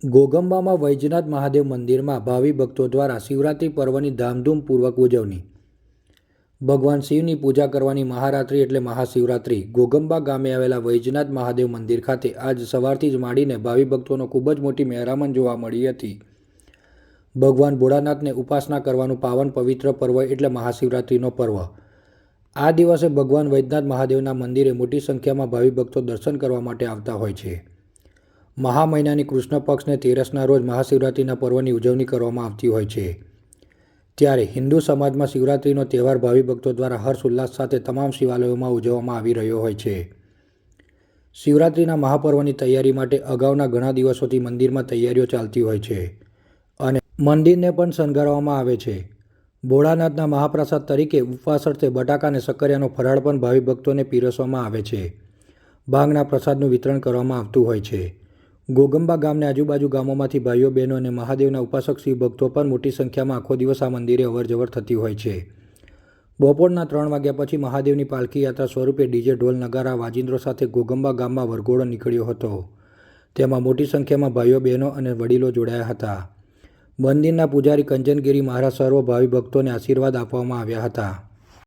ઘોગંબામાં વૈજનાથ મહાદેવ મંદિરમાં ભાવિ ભક્તો દ્વારા શિવરાત્રિ પર્વની ધામધૂમપૂર્વક ઉજવણી। ભગવાન શિવની પૂજા કરવાની મહારાત્રિ એટલે મહાશિવરાત્રિ ઘોગંબા ગામે આવેલા વૈજનાથ મહાદેવ મંદિર ખાતે આજ સવારથી જ માંડીને ભાવિ ભક્તોનો ખૂબ જ મોટી મહેરામણ જોવા મળી હતી। ભગવાન ભોળાનાથને ઉપાસના કરવાનું પાવન પવિત્ર પર્વ એટલે મહાશિવરાત્રિનો પર્વ। આ દિવસે ભગવાન વૈજનાથ મહાદેવના મંદિરે મોટી સંખ્યામાં ભાવિ ભક્તો દર્શન કરવા માટે આવતા હોય છે। મહા મહિનાની કૃષ્ણ પક્ષને તેરસના રોજ મહાશિવરાત્રિના પર્વની ઉજવણી કરવામાં આવતી હોય છે। ત્યારે હિન્દુ સમાજમાં શિવરાત્રિનો તહેવાર ભાવિ ભક્તો દ્વારા હર્ષ ઉલ્લાસ સાથે તમામ શિવાલયોમાં ઉજવવામાં આવી રહ્યો હોય છે। શિવરાત્રિના મહાપર્વની તૈયારી માટે અગાઉના ઘણા દિવસોથી મંદિરમાં તૈયારીઓ ચાલતી હોય છે અને મંદિરને પણ શણગારવામાં આવે છે। ભોળાનાથના મહાપ્રસાદ તરીકે ઉપવાસ અર્થે બટાકા અને સક્કરિયાનો ફરાળ પણ ભાવિ ભક્તોને પીરસવામાં આવે છે। ભાંગના પ્રસાદનું વિતરણ કરવામાં આવતું હોય છે। ઘોગંબા ગામને આજુબાજુ ગામોમાંથી ભાઈઓ બહેનો અને મહાદેવના ઉપાસક શિવ ભક્તો પણ મોટી સંખ્યામાં આખો દિવસ આ મંદિરે અવરજવર થતી હોય છે। બપોરના 3 વાગ્યા પછી મહાદેવની પાલખી યાત્રા સ્વરૂપે ડીજે ઢોલ નગારા વાજિંદ્રો સાથે ઘોગંબા ગામમાં વરઘોડો નીકળ્યો હતો। તેમાં મોટી સંખ્યામાં ભાઈઓ બહેનો અને વડીલો જોડાયા હતા। મંદિરના પૂજારી કંચનગીરી મહારાજ સર્વ ભાવિ ભક્તોને આશીર્વાદ આપવામાં આવ્યા હતા।